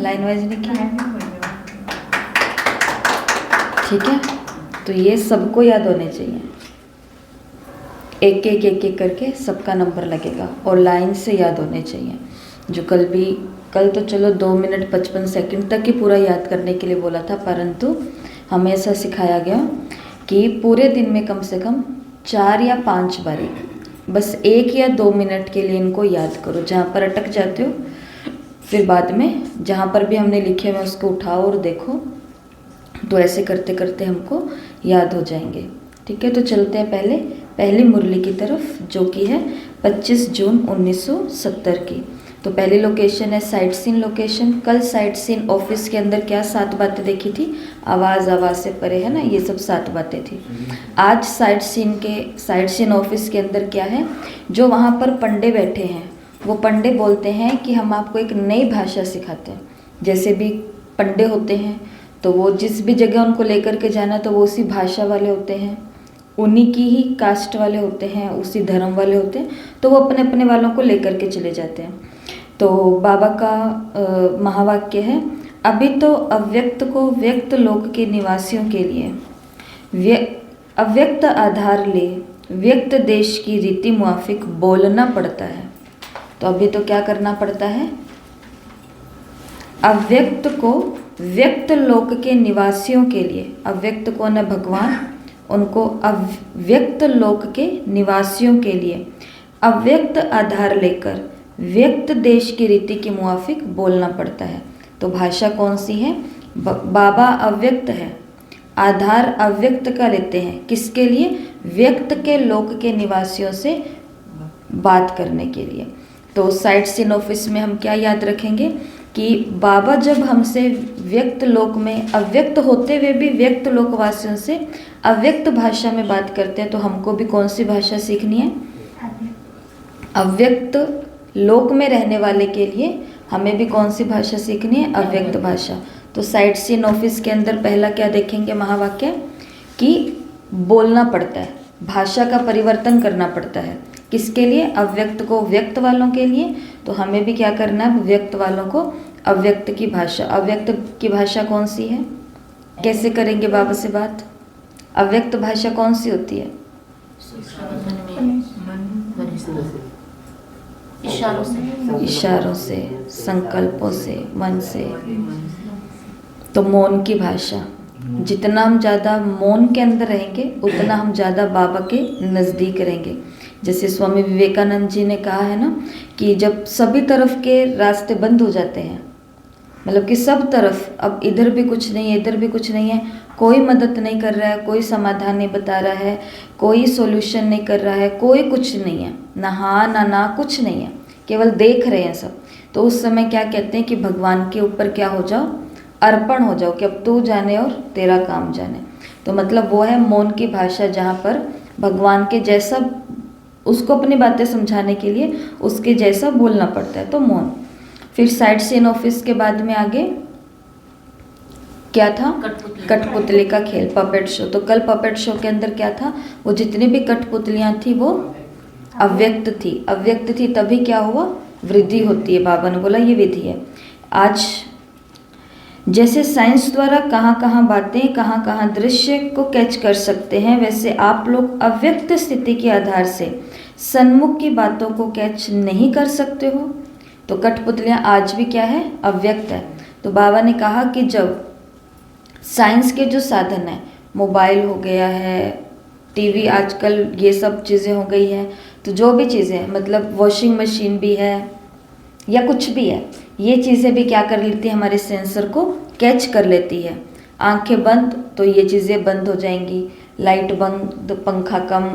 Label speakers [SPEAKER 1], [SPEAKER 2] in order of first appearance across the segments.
[SPEAKER 1] Line wise नहीं किया, ठीक है। तो ये सबको याद होने चाहिए, एक एक एक एक करके सबका नंबर लगेगा और लाइन से याद होने चाहिए। जो कल तो चलो 2 मिनट 55 सेकंड तक ही पूरा याद करने के लिए बोला था, परंतु हमें ऐसा सिखाया गया कि पूरे दिन में कम से कम 4 या 5 बारी बस 1 या 2 मिनट के लिए इनको याद करो। जहाँ पर अटक जाते हो फिर बाद में जहाँ पर भी हमने लिखे हुए उसको उठाओ और देखो, तो ऐसे करते करते हमको याद हो जाएंगे, ठीक है। तो चलते हैं पहली मुरली की तरफ, जो कि है 25 जून 1970 की। तो पहली लोकेशन है साइट सीन लोकेशन। कल साइट सीन ऑफिस के अंदर क्या 7 बातें देखी थी, आवाज़ से परे, है ना, ये सब 7 बातें थी। आज साइट सीन ऑफिस के अंदर क्या है, जो वहाँ पर पंडे बैठे हैं वो पंडे बोलते हैं कि हम आपको एक नई भाषा सिखाते हैं। जैसे भी पंडे होते हैं तो वो जिस भी जगह उनको लेकर के जाना तो वो उसी भाषा वाले होते हैं, उन्हीं की ही कास्ट वाले होते हैं, उसी धर्म वाले होते हैं, तो वो अपने अपने वालों को लेकर के चले जाते हैं। तो बाबा का महावाक्य है, अभी तो अव्यक्त को व्यक्त लोक के निवासियों के लिए अव्यक्त आधार ले व्यक्त देश की रीति मुआफिक बोलना पड़ता है। तो अभी तो क्या करना पड़ता है, अव्यक्त को व्यक्त लोक के निवासियों के लिए, अव्यक्त कौन है, भगवान, उनको अव्यक्त लोक के निवासियों के लिए अव्यक्त आधार लेकर व्यक्त देश की रीति के मुआफिक बोलना पड़ता है। तो भाषा कौन सी है, बाबा अव्यक्त है, आधार अव्यक्त का लेते हैं, किसके लिए, व्यक्त के लोक के निवासियों से बात करने के लिए। तो साइट सीन ऑफिस में हम क्या याद रखेंगे कि बाबा जब हमसे व्यक्त लोक में अव्यक्त होते हुए भी व्यक्त लोकवासियों से अव्यक्त भाषा में बात करते हैं, तो हमको भी कौन सी भाषा सीखनी है, अव्यक्त लोक में रहने वाले के लिए हमें भी कौन सी भाषा सीखनी है, अव्यक्त भाषा। तो साइट सीन ऑफिस के अंदर पहला क्या देखेंगे, महावाक्य, कि बोलना पड़ता है, भाषा का परिवर्तन करना पड़ता है, किसके लिए, अव्यक्त को व्यक्त वालों के लिए। तो हमें भी क्या करना है, व्यक्त वालों को अव्यक्त की भाषा, अव्यक्त की भाषा कौन सी है, कैसे करेंगे बाबा से बात, अव्यक्त भाषा कौन सी होती है, इशारों से, संकल्पों से, मन से। तो मौन की भाषा, जितना हम ज़्यादा मौन के अंदर रहेंगे उतना हम ज़्यादा बाबा के नज़दीक रहेंगे। जैसे स्वामी विवेकानंद जी ने कहा है ना कि जब सभी तरफ के रास्ते बंद हो जाते हैं, मतलब कि सब तरफ अब इधर भी कुछ नहीं है, इधर भी कुछ नहीं है, कोई मदद नहीं कर रहा है, कोई समाधान नहीं बता रहा है, कोई सॉल्यूशन नहीं कर रहा है, कोई कुछ नहीं है, ना हाँ ना कुछ नहीं है, केवल देख रहे हैं सब। तो उस समय क्या कहते हैं कि भगवान के ऊपर क्या हो जाओ, अर्पण हो जाओ, कि अब तू जाने और तेरा काम जाने। तो मतलब वो है मौन की भाषा, जहाँ पर भगवान के जैसा, उसको अपनी बातें समझाने के लिए उसके जैसा बोलना पड़ता है, तो मौन। फिर साइट सीन ऑफिस के बाद में आगे क्या था, कठपुतली का खेल, पपेट शो। तो कल पपेट शो के अंदर क्या था, वो जितनी भी कठपुतलियाँ थी वो अव्यक्त थी, तभी क्या हुआ, वृद्धि होती है। बाबा ने बोला ये विधि है। आज जैसे साइंस द्वारा कहाँ कहाँ बातें, कहाँ कहाँ दृश्य को कैच कर सकते हैं, वैसे आप लोग अव्यक्त स्थिति के आधार से सन्मुख की बातों को कैच नहीं कर सकते हो। तो कठपुतलियाँ आज भी क्या है, अव्यक्त है। तो बाबा ने कहा कि जब साइंस के जो साधन है, मोबाइल हो गया है, टीवी, आजकल ये सब चीज़ें हो गई हैं, तो जो भी चीज़ें हैं, मतलब वॉशिंग मशीन भी है या कुछ भी है, ये चीज़ें भी क्या कर लेती है, हमारे सेंसर को कैच कर लेती है। आंखें बंद तो ये चीज़ें बंद हो जाएंगी, लाइट बंद, पंखा कम,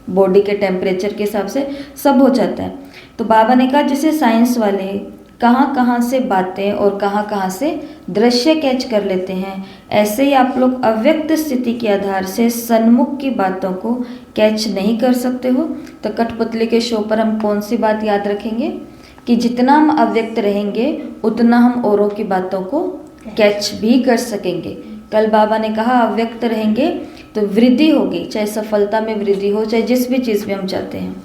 [SPEAKER 1] बॉडी के टेम्परेचर के हिसाब से सब हो जाता है। तो बाबा ने कहा जैसे साइंस वाले कहाँ कहाँ से बातें और कहाँ कहाँ से दृश्य कैच कर लेते हैं, ऐसे ही आप लोग अव्यक्त स्थिति के आधार से सन्मुख की बातों को कैच नहीं कर सकते हो। तो कठपुतली के शो पर हम कौन सी बात याद रखेंगे कि जितना हम अव्यक्त रहेंगे उतना हम औरों की बातों को कैच भी कर सकेंगे। कल बाबा ने कहा अव्यक्त रहेंगे तो वृद्धि होगी, चाहे सफलता में वृद्धि हो, चाहे जिस भी चीज़ में हम चाहते हैं।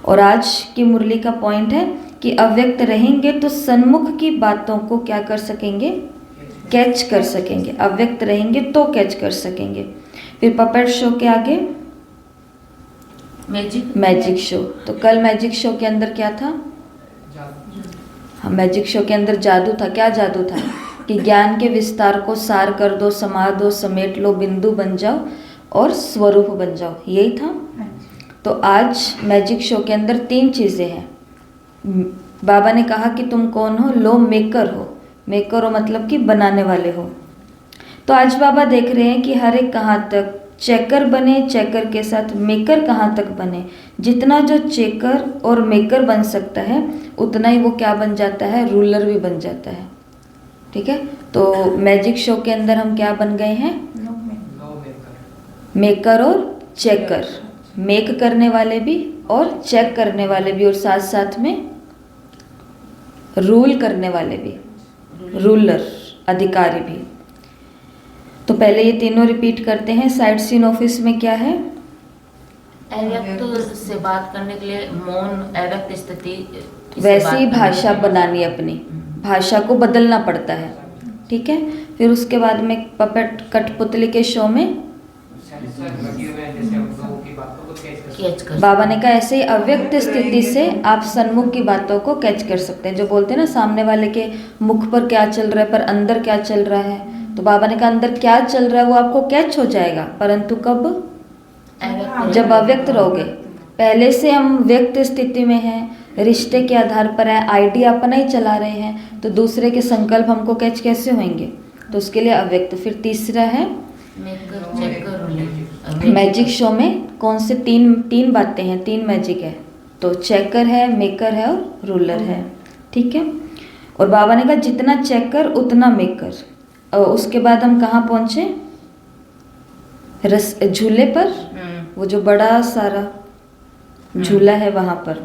[SPEAKER 1] और आज की मुरली का पॉइंट है कि अव्यक्त रहेंगे तो सन्मुख की बातों को क्या कर सकेंगे, कैच कर सकेंगे। अव्यक्त रहेंगे तो कैच कर सकेंगे। फिर पपेट शो के आगे मैजिक शो। तो कल मैजिक शो के अंदर क्या था? हाँ, मैजिक शो के अंदर जादू था। क्या जादू था? कि ज्ञान के विस्तार को सार कर दो, समा दो, समेट लो, बिंदु बन जाओ और स्वरूप बन जाओ, यही था। तो आज मैजिक शो के अंदर 3 चीज़ें हैं। बाबा ने कहा कि तुम कौन हो? लो मेकर हो। मेकर हो मतलब कि बनाने वाले हो। तो आज बाबा देख रहे हैं कि हर एक कहाँ तक चेकर बने, चेकर के साथ मेकर कहाँ तक बने। जितना जो चेकर और मेकर बन सकता है उतना ही वो क्या बन जाता है, रूलर भी बन जाता है। ठीक है, तो मैजिक शो के अंदर हम क्या बन गए हैं? मेकर और चेकर। मेक करने वाले भी और चेक करने वाले भी, और साथ साथ में रूल करने वाले भी, रूलर, अधिकारी भी। तो पहले ये तीनों रिपीट करते हैं। साइड सीन ऑफिस में क्या है?
[SPEAKER 2] अव्यक्त से बात करने के लिए मौन, अव्यक्त स्थिति,
[SPEAKER 1] वैसी भाषा बनानी, अपनी भाषा को बदलना पड़ता है। ठीक है, फिर उसके बाद में पपेट कठपुतली के शो में बाबा ने कहा ऐसे ही अव्यक्त स्थिति से आप सन्मुख की बातों को कैच कर सकते हैं। जो बोलते हैं ना, सामने वाले के मुख पर क्या चल रहा है पर अंदर क्या चल रहा है। तो बाबा ने कहा अंदर क्या चल रहा है वो आपको कैच हो जाएगा, परंतु कब? जब अव्यक्त रहोगे। पहले से हम व्यक्त स्थिति में हैं, रिश्ते के आधार पर है, आइडिया अपना ही चला रहे हैं, तो दूसरे के संकल्प हमको कैच कैसे होंगे? तो उसके लिए अव्यक्त। फिर तीसरा है मैजिक शो में कौन से तीन बातें हैं, 3 मैजिक है। तो चेकर है, मेकर है और रूलर है। ठीक है, और बाबा ने कहा जितना चेकर उतना मेकर। और उसके बाद हम कहाँ पहुँचे? झूले पर, वो जो बड़ा सारा झूला है वहाँ पर।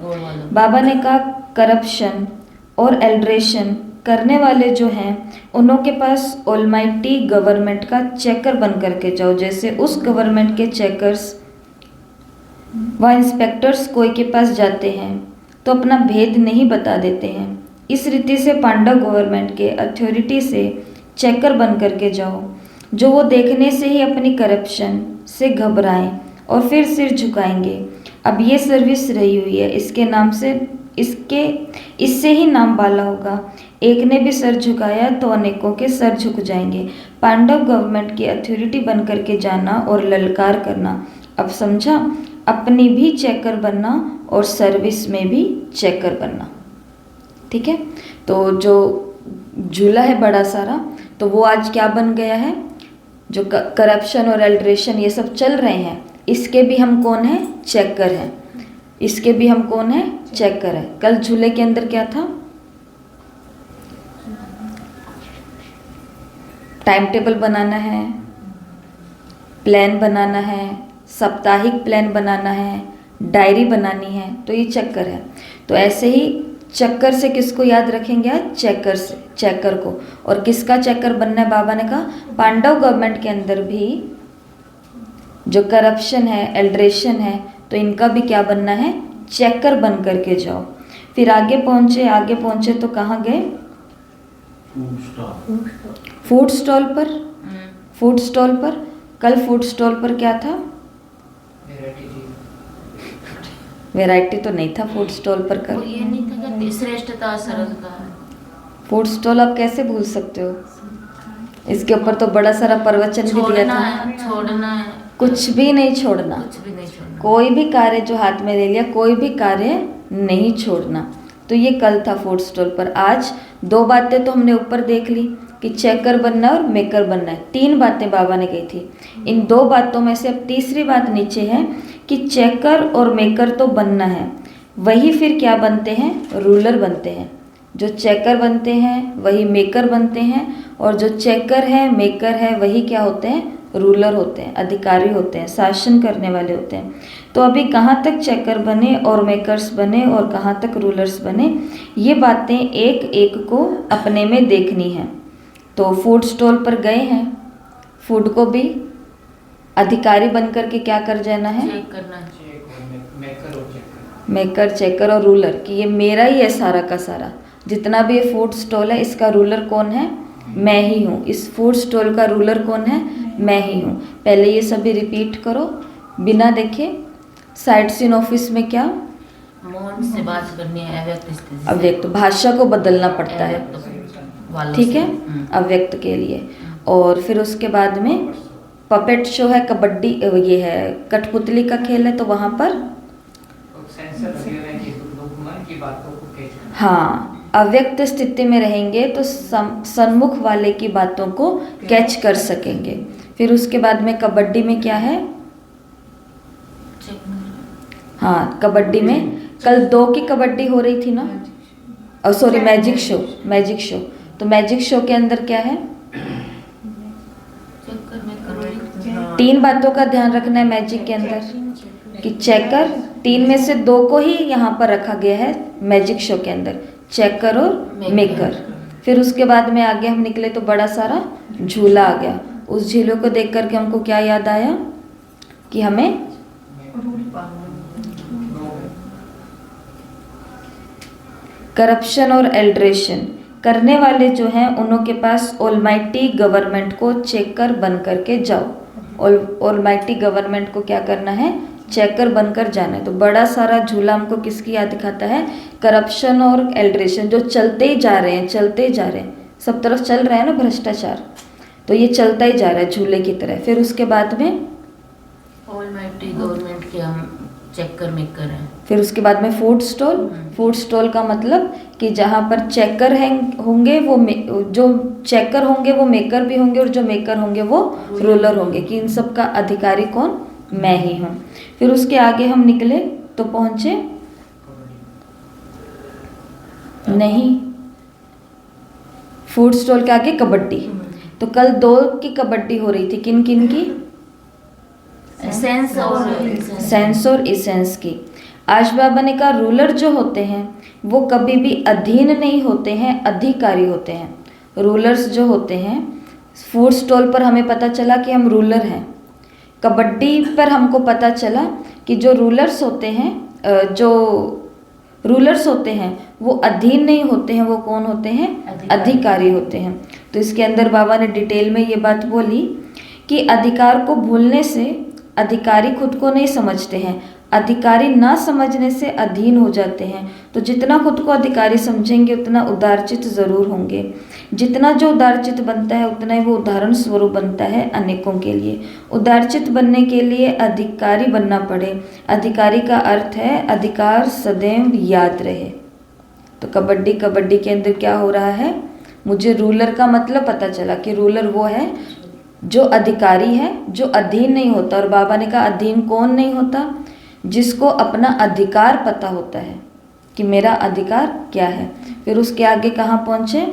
[SPEAKER 1] बाबा ने कहा करप्शन और एल्ड्रेशन करने वाले जो हैं उन्हों के पास ऑलमाइटी गवर्नमेंट का चेकर बन करके जाओ। जैसे उस गवर्नमेंट के चेकर्स व इंस्पेक्टर्स कोई के पास जाते हैं तो अपना भेद नहीं बता देते हैं। इस रीति से पांडव गवर्नमेंट के अथॉरिटी से चेकर बन करके जाओ, जो वो देखने से ही अपनी करप्शन से घबराएं और फिर सिर झुकाएंगे। अब ये सर्विस रही हुई है, इसके नाम से इससे ही नाम बाला होगा। एक ने भी सर झुकाया तो अनेकों के सर झुक जाएंगे। पांडव गवर्नमेंट की अथॉरिटी बन करके जाना और ललकार करना। अब समझा? अपनी भी चेकर बनना और सर्विस में भी चेकर बनना। ठीक है, तो जो झूला है बड़ा सारा, तो वो आज क्या बन गया है? जो करप्शन और एल्ड्रेशन ये सब चल रहे हैं, इसके भी हम कौन है? चेकर हैं। इसके भी हम कौन है? चेकर है। कल झूले के अंदर क्या था? टाइम टेबल बनाना है, प्लान बनाना है, साप्ताहिक प्लान बनाना है, डायरी बनानी है, तो ये चक्कर है। तो ऐसे ही चक्कर से किसको याद रखेंगे? आज चेकर से, चेकर को। और किसका चेकर बनना है? बाबा ने कहा पांडव गवर्नमेंट के अंदर भी जो करप्शन है, एल्ड्रेशन है, तो इनका भी क्या बनना है? चेकर बन करके जाओ। फिर आगे पहुंचे तो कहाँ गए? फूड स्टॉल पर। फूड स्टॉल पर कल फूड स्टॉल पर क्या था? वैरायटी तो नहीं था फूड स्टॉल पर कल।
[SPEAKER 2] ये नहीं था कि श्रेष्ठता, सरलता।
[SPEAKER 1] फूड स्टॉल आप कैसे भूल सकते हो? इसके ऊपर तो बड़ा सारा प्रवचन भी दिया था।
[SPEAKER 2] छोड़ना है,
[SPEAKER 1] कुछ भी नहीं छोड़ना। कोई भी कार्य जो हाथ में ले लिया, कोई भी कार्य नहीं छोड़ना। तो ये कल था फूड स्टॉल पर। आज 2 बातें तो हमने ऊपर देख ली कि चेकर बनना है और मेकर बनना है। 3 बातें बाबा ने कही थी। इन 2 बातों में से अब तीसरी बात नीचे है कि चेकर और मेकर तो बनना है, वही फिर क्या बनते हैं? रूलर बनते हैं। जो चेकर बनते हैं वही मेकर बनते हैं, और जो चेकर है, मेकर है, वही क्या होते हैं? रूलर होते हैं, अधिकारी होते हैं, शासन करने वाले होते हैं। तो अभी कहाँ तक चेकर बने और मेकर्स बने और कहाँ तक रूलर्स बने, ये बातें एक एक को अपने में देखनी है। तो फूड स्टॉल पर गए हैं, फूड को भी अधिकारी बनकर के क्या कर जाना है?
[SPEAKER 2] चेक करना है।
[SPEAKER 1] मेकर, चेकर और रूलर कि ये मेरा ही है सारा का सारा। जितना भी ये फूड स्टॉल है इसका रूलर कौन है? मैं ही हूँ। इस फूड स्टॉल का रूलर कौन है? मैं ही हूँ। पहले ये सभी रिपीट करो बिना देखे। साइट सीन ऑफिस में क्या?
[SPEAKER 2] मौन से बात करनी है, अव्यक्त स्थिति से।
[SPEAKER 1] अव्यक्त, भाषा को बदलना पड़ता है,
[SPEAKER 2] अव्यक्त वालों
[SPEAKER 1] ठीक
[SPEAKER 2] से।
[SPEAKER 1] है, अव्यक्त के लिए। और फिर उसके बाद में पपेट शो है, कबड्डी, ये है कठपुतली का खेल है, तो वहाँ पर हाँ अव्यक्त स्थिति में रहेंगे तो सन्मुख वाले की बातों को कैच कर सकेंगे। फिर उसके बाद में कबड्डी में क्या है? हाँ कबड्डी में कल 2 की कबड्डी हो रही थी ना, और sorry magic show, magic show. तो मैजिक शो के अंदर क्या है? 3 बातों का ध्यान रखना है मैजिक के अंदर कि चेकर, 3 में से 2 को ही यहाँ पर रखा गया है मैजिक शो के अंदर, चेकर और मेकर। फिर उसके बाद में आगे हम निकले तो बड़ा सारा झूला आ गया। उस झूले को देख करके हमको क्या याद आया कि हमें करप्शन और एल्ड्रेशन करने वाले जो हैं उन्हों के पास ऑलमाइटी गवर्नमेंट को चेकर बन करके जाओ। ऑलमाइटी गवर्नमेंट को क्या करना है? चेकर बनकर जाना है। तो बड़ा सारा झूला हमको किसकी याद दिखाता है? करप्शन और एल्ड्रेशन, जो चलते ही जा रहे हैं, चलते ही जा रहे हैं, सब तरफ चल रहा है ना भ्रष्टाचार, तो ये चलता ही जा रहा है झूले की तरह। फिर उसके बाद में
[SPEAKER 2] ऑलमाइटी गवर्नमेंट के हम चेकर मेकर हैं।
[SPEAKER 1] फिर उसके बाद में फूड स्टॉल। फूड स्टॉल का मतलब कि जहाँ पर चेकर होंगे वो जो चेकर होंगे वो मेकर भी होंगे, और जो मेकर होंगे वो रूलर होंगे, कि इन सब का अधिकारी कौन? मैं ही हूँ। फिर उसके आगे हम निकले तो पहुँचे नहीं, फूड स्टॉल के आगे कबड्डी। तो कल 2 की कबड्डी हो रही थी, किन किन की? सेंस और इसेंस की। आज बाबा ने कहा रूलर जो होते हैं वो कभी भी अधीन नहीं होते हैं, अधिकारी होते हैं। रूलर्स जो होते हैं, फूड स्टॉल पर हमें पता चला कि हम रूलर हैं। कबड्डी पर हमको पता चला कि जो रूलर्स होते हैं, वो अधीन नहीं होते हैं, वो कौन होते हैं? अधिकारी होते हैं। तो इसके अंदर बाबा ने डिटेल में ये बात बोली कि अधिकार को भूलने से अधिकारी खुद को नहीं समझते हैं, अधिकारी ना समझने से अधीन हो जाते हैं। तो जितना खुद को अधिकारी समझेंगे उतना उदारचित जरूर होंगे। जितना जो उदारचित बनता है उतना ही वो उदाहरण स्वरूप बनता है अनेकों के लिए। उदारचित बनने के लिए अधिकारी बनना पड़े। अधिकारी का अर्थ है अधिकार सदैव याद रहे। तो कबड्डी के अंदर क्या हो रहा है? मुझे रूलर का मतलब पता चला कि रूलर वो है जो अधिकारी है, जो अधीन नहीं होता। और बाबा ने कहा अधीन कौन नहीं होता? जिसको अपना अधिकार पता होता है कि मेरा अधिकार क्या है। फिर उसके आगे कहाँ पहुँचे?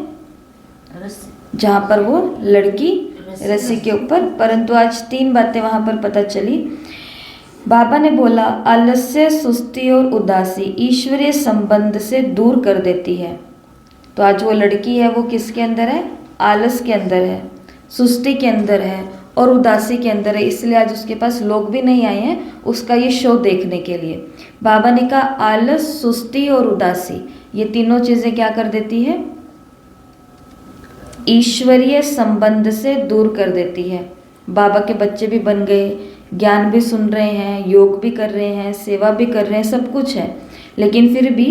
[SPEAKER 1] जहाँ पर वो लड़की रस्सी के ऊपर। परंतु आज 3 बातें वहाँ पर पता चली। बाबा ने बोला आलस्य, सुस्ती और उदासी ईश्वरीय संबंध से दूर कर देती है। तो आज वो लड़की है वो किसके अंदर है? आलस के अंदर है, सुस्ती के अंदर है और उदासी के अंदर है। इसलिए आज उसके पास लोग भी नहीं आए हैं उसका ये शो देखने के लिए। बाबा ने कहा आलस, सुस्ती और उदासी ये तीनों चीज़ें क्या कर देती है? ईश्वरीय संबंध से दूर कर देती है। बाबा के बच्चे भी बन गए, ज्ञान भी सुन रहे हैं, योग भी कर रहे हैं, सेवा भी कर रहे हैं, सब कुछ है, लेकिन फिर भी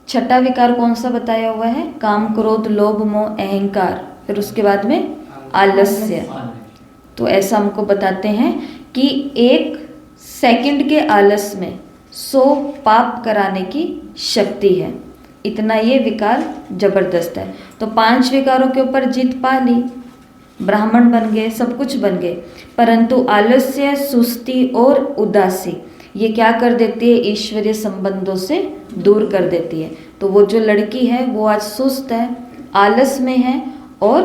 [SPEAKER 1] छठा विकार कौन सा बताया हुआ है? काम, क्रोध, लोभ, मोह, अहंकार। फिर उसके बाद में आलस्य। तो ऐसा हमको बताते हैं कि 1 सेकंड के आलस में 100 पाप कराने की शक्ति है। इतना ये विकार जबरदस्त है। तो 5 विकारों के ऊपर जीत पा ली, ब्राह्मण बन गए, सब कुछ बन गए, परंतु आलस्य, सुस्ती और उदासी ये क्या कर देती है? ईश्वरीय संबंधों से दूर कर देती है। तो वो जो लड़की है वो आज सुस्त है, आलस में है और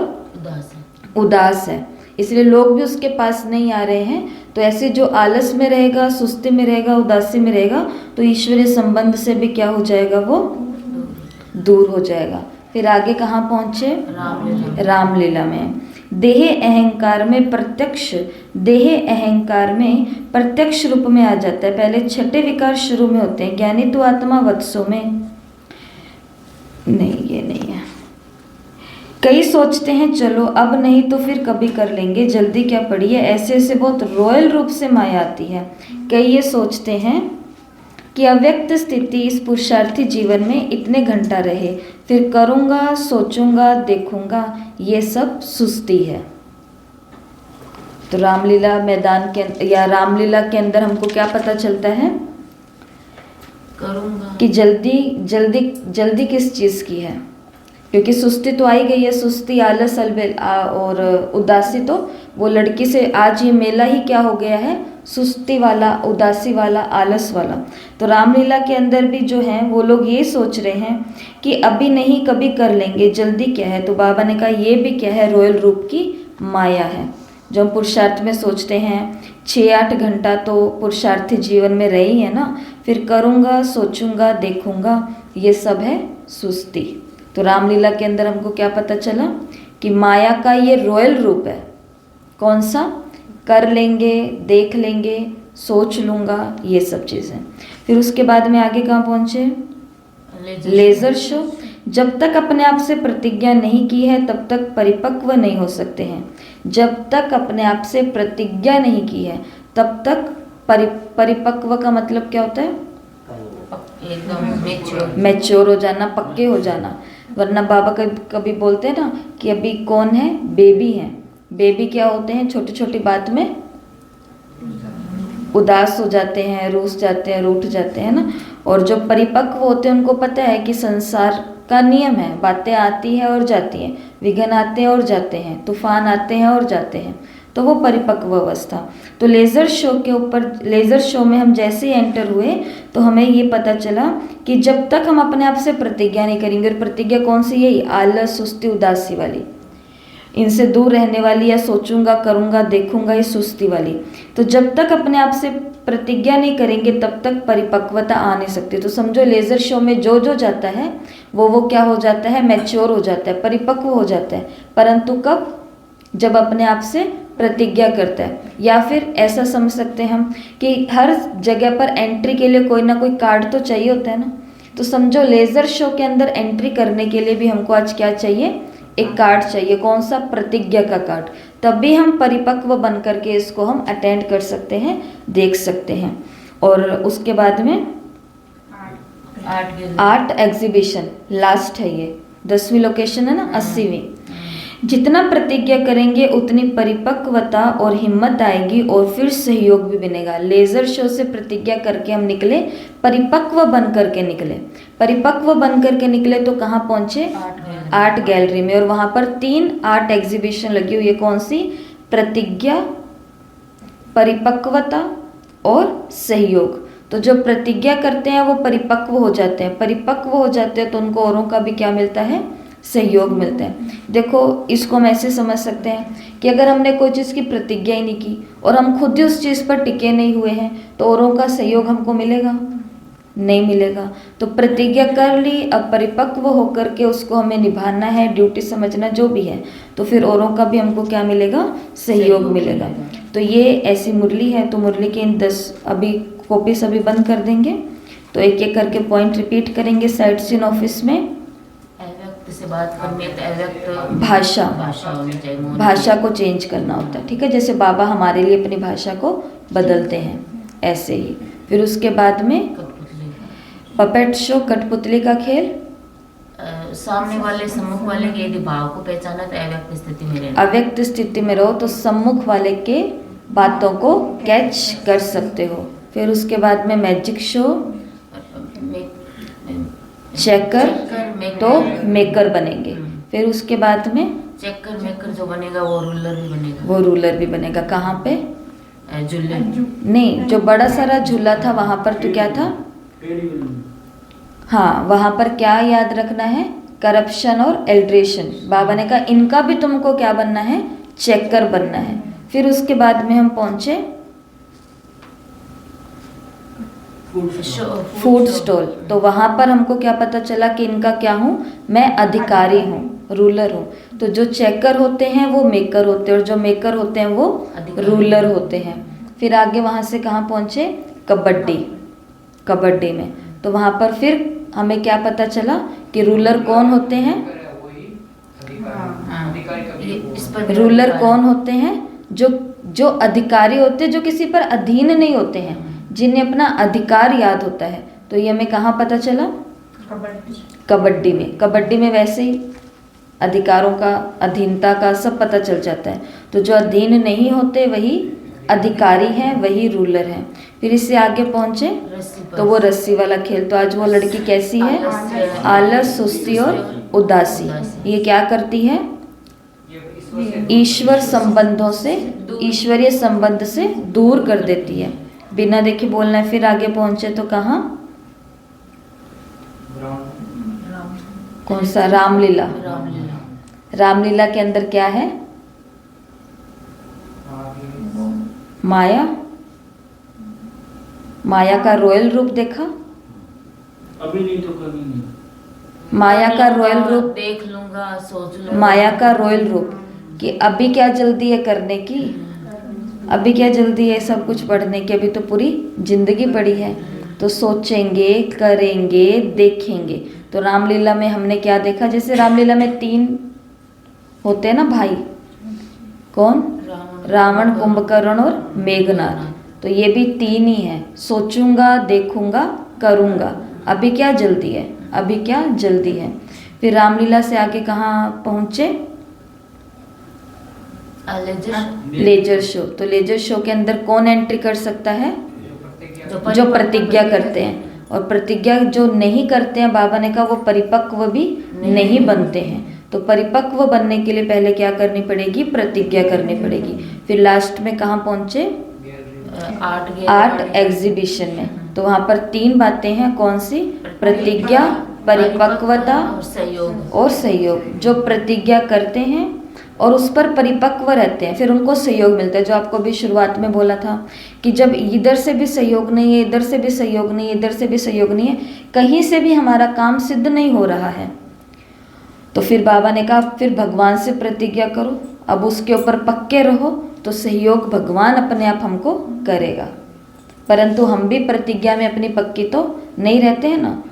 [SPEAKER 1] उदास है, इसलिए लोग भी उसके पास नहीं आ रहे हैं। तो ऐसे जो आलस में रहेगा, सुस्ती में रहेगा, उदासी में रहेगा, तो ईश्वरीय संबंध से भी क्या हो जाएगा? वो दूर हो जाएगा। फिर आगे कहाँ पहुँचे?
[SPEAKER 2] रामलीला।
[SPEAKER 1] रामलीला में। देह अहंकार में प्रत्यक्ष रूप में आ जाता है। पहले छठे विकार शुरू में होते हैं। ज्ञानी तो आत्मा वत्सों में, नहीं ये नहीं है। कई सोचते हैं चलो अब नहीं तो फिर कभी कर लेंगे, जल्दी क्या पड़ी है। ऐसे ऐसे बहुत रॉयल रूप से माया आती है। कई ये सोचते हैं कि अव्यक्त स्थिति इस पुरुषार्थी जीवन में इतने घंटा रहे, फिर करूँगा, सोचूंगा, देखूंगा, ये सब सुस्ती है। तो रामलीला मैदान के या रामलीला के अंदर हमको क्या पता चलता है
[SPEAKER 2] करूँगा
[SPEAKER 1] कि जल्दी जल्दी जल्दी किस चीज़ की है, क्योंकि सुस्ती तो आई गई है। सुस्ती, आलस, अलबेल और उदासी, तो वो लड़की से आज ये मेला ही क्या हो गया है, सुस्ती वाला, उदासी वाला, आलस वाला। तो रामलीला के अंदर भी जो है वो लोग ये सोच रहे हैं कि अभी नहीं कभी कर लेंगे, जल्दी क्या है। तो बाबा ने कहा ये भी क्या है, रॉयल रूप की माया है। जो हम पुरुषार्थ में सोचते हैं 6-8 घंटा तो पुरुषार्थी जीवन में रही है ना, फिर करूँगा, सोचूंगा, देखूंगा, ये सब है सुस्ती। तो रामलीला के अंदर हमको क्या पता चला कि माया का ये रॉयल रूप है। कौन सा? कर लेंगे, देख लेंगे, सोच लूँगा, ये सब चीज़ें। फिर उसके बाद में आगे कहाँ पहुँचे? Laser show. जब तक अपने आप से प्रतिज्ञा नहीं की है तब तक परिपक्व नहीं हो सकते हैं। जब तक अपने आप से प्रतिज्ञा नहीं की है तब तक परिपक्व का मतलब क्या होता है?
[SPEAKER 2] एकदम
[SPEAKER 1] मैच्योर हो जाना, पक्के हो जाना। वरना बाबा कभी बोलते हैं ना कि अभी कौन है, बेबी है। बेबी क्या होते हैं, छोटी छोटी बात में उदास हो जाते हैं, रूठ जाते हैं, रूठ जाते हैं ना। और जो परिपक्व होते हैं उनको पता है कि संसार का नियम है, बातें आती हैं और जाती हैं, विघ्न आते हैं और जाते हैं, तूफान आते हैं और जाते हैं, तो वो परिपक्व अवस्था। तो लेज़र शो के ऊपर, लेज़र शो में हम जैसे ही एंटर हुए तो हमें ये पता चला कि जब तक हम अपने आप से प्रतिज्ञा नहीं करेंगे, और प्रतिज्ञा कौन सी? यही आलस, सुस्ती, उदासी वाली, इनसे दूर रहने वाली, या सोचूंगा, करूंगा, देखूंगा, ये सुस्ती वाली। तो जब तक अपने आप से प्रतिज्ञा नहीं करेंगे तब तक परिपक्वता आ नहीं सकती। तो समझो लेज़र शो में जो जो जाता है वो क्या हो जाता है, मैच्योर हो जाता है, परिपक्व हो जाता है। परंतु कब? जब अपने आप से प्रतिज्ञा करता है। या फिर ऐसा समझ सकते हैं हम कि हर जगह पर एंट्री के लिए कोई ना कोई कार्ड तो चाहिए होता है ना। तो समझो लेज़र शो के अंदर एंट्री करने के लिए भी हमको आज क्या चाहिए, एक कार्ड चाहिए। कौन सा? प्रतिज्ञा का कार्ड। तब भी हम परिपक्व बन करके इसको हम अटेंड कर सकते हैं, देख सकते हैं। और उसके बाद में आर्ट एग्जीबिशन लास्ट है, ये 10वीं लोकेशन है ना, 80वीं। जितना प्रतिज्ञा करेंगे उतनी परिपक्वता और हिम्मत आएगी और फिर सहयोग भी बनेगा। लेज़र शो से प्रतिज्ञा करके हम निकले, परिपक्व बन करके निकले। परिपक्व बन करके निकले तो कहाँ पहुँचे? आर्ट गैलरी में। और वहाँ पर 3 आर्ट एग्जीबिशन लगी हुई है। कौन सी? प्रतिज्ञा, परिपक्वता और सहयोग। तो जो प्रतिज्ञा करते हैं वो परिपक्व हो जाते हैं। परिपक्व हो जाते हैं तो उनको औरों का भी क्या मिलता है? सहयोग मिलता है। देखो इसको हम ऐसे समझ सकते हैं कि अगर हमने कोई चीज़ की प्रतिज्ञा ही नहीं की और हम खुद ही उस चीज़ पर टिके नहीं हुए हैं तो औरों का सहयोग हमको मिलेगा? नहीं मिलेगा। तो प्रतिज्ञा कर ली, अब परिपक्व होकर के उसको हमें निभाना है, ड्यूटी समझना जो भी है, तो फिर औरों का भी हमको क्या मिलेगा? सहयोग मिलेगा। तो ये ऐसी मुरली है। तो मुरली के इन 10 अभी कॉपीज अभी बंद कर देंगे, तो एक एक करके पॉइंट रिपीट करेंगे। साइड सीन ऑफिस में
[SPEAKER 2] अव्यक्त से बात करनी है तो अव्यक्त
[SPEAKER 1] भाषा
[SPEAKER 2] होनी चाहिए,
[SPEAKER 1] भाषा को चेंज करना होता है। ठीक है, जैसे बाबा हमारे लिए अपनी भाषा को बदलते हैं ऐसे ही। फिर उसके बाद में पपेट शो, कठपुतली का खेल।
[SPEAKER 2] सामने वाले सम्मुख वाले के यदि भाव को पहचाना तो अव्यक्त स्थिति में रहना।
[SPEAKER 1] अव्यक्त स्थिति में रहो तो सम्मुख वाले के बातों को कैच कर सकते हो। फिर उसके बाद में मैजिक शो, चेकर तो मेकर बनेंगे। फिर उसके बाद में
[SPEAKER 2] चेकर मेकर जो बनेगा वो रूलर भी बनेगा।
[SPEAKER 1] वो रूलर भी बनेगा। कहाँ पे?
[SPEAKER 2] झूले
[SPEAKER 1] नहीं, जो बड़ा सारा झूला था वहाँ पर तो क्या था? हाँ, वहाँ पर क्या याद रखना है? करप्शन और एल्ड्रेशन। बाबा ने कहा इनका भी तुमको क्या बनना है? चेकर बनना है। फिर उसके बाद में हम पहुँचे फूड स्टॉल। तो वहाँ पर हमको क्या पता चला कि इनका क्या हूँ, मैं अधिकारी हूँ, रूलर हूँ। तो जो चेकर होते हैं वो मेकर होते हैं, और जो मेकर होते हैं वो रूलर होते हैं। फिर आगे वहाँ से कहाँ पहुँचे, कबड्डी में। तो वहाँ पर फिर हमें क्या पता चला कि रूलर कौन होते हैं, रूलर कौन होते हैं, जो अधिकारी होते हैं, जो किसी पर अधीन नहीं होते हैं, जिन्हें अपना अधिकार याद होता है। तो ये हमें कहाँ पता चला, कबड्डी में वैसे ही अधिकारों का, अधीनता का सब पता चल जाता है। तो जो अधीन नहीं होते वही अधिकारी हैं, वही रूलर हैं। फिर इससे आगे पहुँचे तो वो रस्सी वाला खेल। तो आज वो लड़की कैसी है, आलस, सुस्ती और उदासी। ये क्या करती है, ईश्वरीय संबंध से दूर कर देती है। बिना देखे बोलना है। फिर आगे पहुंचे तो कहाँ, कौन सा, रामलीला। रामलीला के अंदर क्या है, माया का रॉयल रूप देखा,
[SPEAKER 3] अभी नहीं तो कभी नहीं।
[SPEAKER 1] माया का रॉयल रूप,
[SPEAKER 2] देख लूंगा, सोच लूंगा।
[SPEAKER 1] माया का रॉयल रूप कि अभी क्या जल्दी है करने की, अभी क्या जल्दी है सब कुछ पढ़ने की, अभी तो पूरी जिंदगी पड़ी है। तो सोचेंगे, करेंगे, देखेंगे। तो रामलीला में हमने क्या देखा, जैसे रामलीला में 3 होते हैं ना भाई, कौन, रावण, कुंभकर्ण और मेघनाद। तो ये भी 3 ही है, सोचूंगा, देखूंगा, करूंगा। अभी क्या जल्दी है, अभी क्या जल्दी है। फिर रामलीला से आगे कहाँ पहुँचे, लेजर शो। तो लेजर शो के अंदर कौन एंट्री कर सकता है, जो प्रतिज्ञा करते हैं। और प्रतिज्ञा जो नहीं करते हैं, बाबा ने कहा वो परिपक्व भी नहीं बनते हैं। तो परिपक्व बनने के लिए पहले क्या करनी पड़ेगी, प्रतिज्ञा करनी पड़ेगी। फिर लास्ट में कहाँ पहुँचे, आर्ट एग्जीबिशन में। तो वहाँ पर 3 बातें हैं, कौन सी, प्रतिज्ञा, परिपक्वता और सहयोग। जो प्रतिज्ञा करते हैं और उस पर परिपक्व रहते हैं, फिर उनको सहयोग मिलता है। जो आपको भी शुरुआत में बोला था कि जब इधर से भी सहयोग नहीं है, इधर से भी सहयोग नहीं है, इधर से भी सहयोग नहीं है, कहीं से भी हमारा काम सिद्ध नहीं हो रहा है, तो फिर बाबा ने कहा फिर भगवान से प्रतिज्ञा करो। अब उसके ऊपर पक्के रहो तो सहयोग भगवान अपने आप हमको करेगा। परंतु हम भी प्रतिज्ञा में अपनी पक्की तो नहीं रहते हैं ना।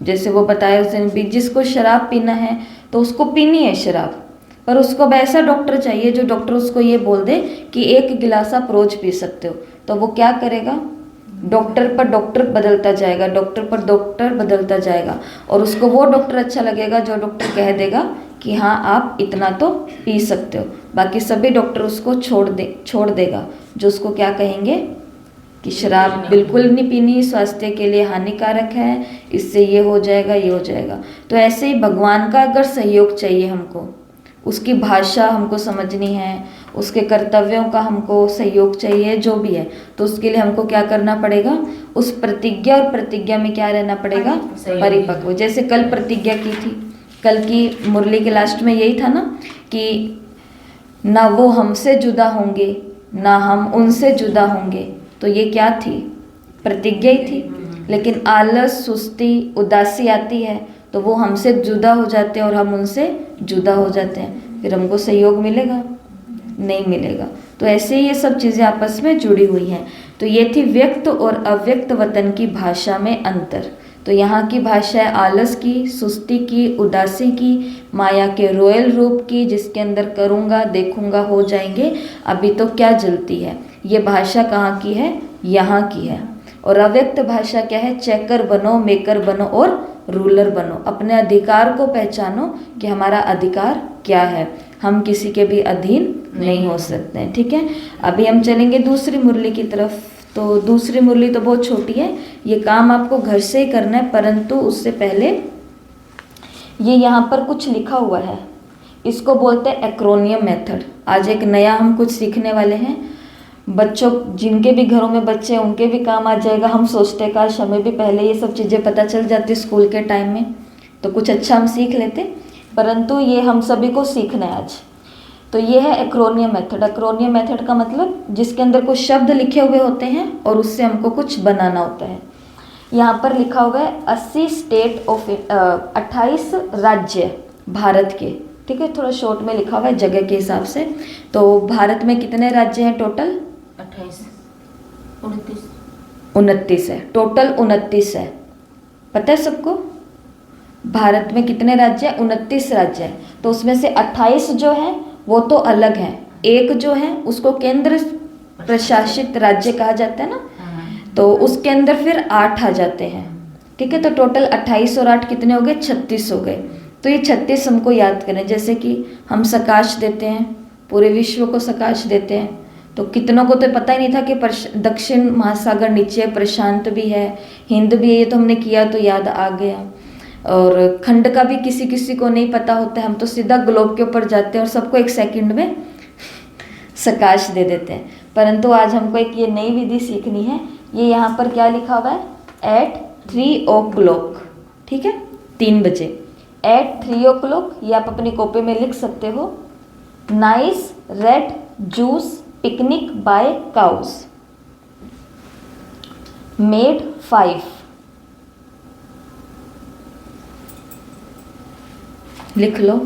[SPEAKER 1] जैसे वो बताया उस दिन भी, जिसको शराब पीना है तो उसको पीनी है शराब, पर उसको वैसा डॉक्टर चाहिए जो डॉक्टर उसको ये बोल दे कि 1 गिलास आप रोज पी सकते हो। तो वो क्या करेगा, डॉक्टर पर डॉक्टर बदलता जाएगा, डॉक्टर पर डॉक्टर बदलता जाएगा, और उसको वो डॉक्टर अच्छा लगेगा जो डॉक्टर कह देगा कि हाँ आप इतना तो पी सकते हो। बाकी सभी डॉक्टर उसको छोड़ देगा जो उसको क्या कहेंगे कि शराब बिल्कुल नहीं पीनी, स्वास्थ्य के लिए हानिकारक है, इससे ये हो जाएगा, ये हो जाएगा। तो ऐसे ही भगवान का अगर सहयोग चाहिए हमको, उसकी भाषा हमको समझनी है, उसके कर्तव्यों का हमको सहयोग चाहिए, जो भी है, तो उसके लिए हमको क्या करना पड़ेगा, उस प्रतिज्ञा और प्रतिज्ञा में क्या रहना पड़ेगा, परिपक्व। जैसे कल प्रतिज्ञा की थी, कल की मुरली के लास्ट में यही था ना कि ना वो हमसे जुदा होंगे, ना हम उनसे जुदा होंगे। तो ये क्या थी, प्रतिज्ञा ही थी। लेकिन आलस, सुस्ती, उदासी आती है तो वो हमसे जुदा हो जाते हैं और हम उनसे जुदा हो जाते हैं। फिर हमको सहयोग मिलेगा, नहीं मिलेगा। तो ऐसे ही ये सब चीज़ें आपस में जुड़ी हुई हैं। तो ये थी व्यक्त और अव्यक्त वतन की भाषा में अंतर। तो यहाँ की भाषा है आलस की, सुस्ती की, उदासी की, माया के रोयल रूप की, जिसके अंदर करूँगा, देखूँगा, हो जाएंगे, अभी तो क्या जलती है। ये भाषा कहाँ की है, यहाँ की है। और अव्यक्त भाषा क्या है, चेकर बनो, मेकर बनो और रूलर बनो। अपने अधिकार को पहचानो कि हमारा अधिकार क्या है, हम किसी के भी अधीन नहीं हो सकते हैं। ठीक है, अभी हम चलेंगे दूसरी मुरली की तरफ। तो दूसरी मुरली तो बहुत छोटी है, ये काम आपको घर से ही करना है, परंतु उससे पहले ये यहाँ पर कुछ लिखा हुआ है, इसको बोलते हैं एक्रोनियम मेथड। आज एक नया हम कुछ सीखने वाले हैं। बच्चों, जिनके भी घरों में बच्चे हैं उनके भी काम आ जाएगा। हम सोचते हैं काश हमें भी पहले ये सब चीज़ें पता चल जाती स्कूल के टाइम में, तो कुछ अच्छा हम सीख लेते, परंतु ये हम सभी को सीखना है आज। तो ये है एक्रोनियम मेथड। एक्रोनियम मेथड का मतलब जिसके अंदर कुछ शब्द लिखे हुए होते हैं और उससे हमको कुछ बनाना होता है। यहाँ पर लिखा हुआ है 80 स्टेट ऑफ 28 राज्य भारत के, ठीक है, थोड़ा शॉर्ट में लिखा हुआ है जगह के हिसाब से। तो भारत में कितने राज्य हैं टोटल?
[SPEAKER 2] 28 29
[SPEAKER 1] 29 है, टोटल 29 है। पता है सबको भारत में कितने राज्य हैं? 29 राज्य हैं। तो उसमें से 28 जो हैं वो तो अलग हैं, एक जो है उसको केंद्र प्रशासित राज्य कहा जाता है ना, तो उसके अंदर फिर 8 आ जाते हैं, ठीक है। तो टोटल 28 और 8 कितने हो गए? 36 हो गए। तो ये 36 हमको याद करें। जैसे कि हम सकाश देते हैं, पूरे विश्व को सकाश देते हैं, तो कितनों को तो पता ही नहीं था कि दक्षिण महासागर नीचे है, प्रशांत भी है, हिंद भी है, ये तो हमने किया तो याद आ गया। और खंड का भी किसी किसी को नहीं पता होता है, हम तो सीधा ग्लोब के ऊपर जाते हैं और सबको 1 सेकंड में सकाश दे देते हैं। परंतु आज हमको एक ये नई विधि सीखनी है। ये यहाँ पर क्या लिखा हुआ है? एट 3 o'clock, ठीक है, 3 बजे। एट 3 o'clock ये आप अपनी कॉपी में लिख सकते हो। Nice red juice picnic by cows made 5। लिख लो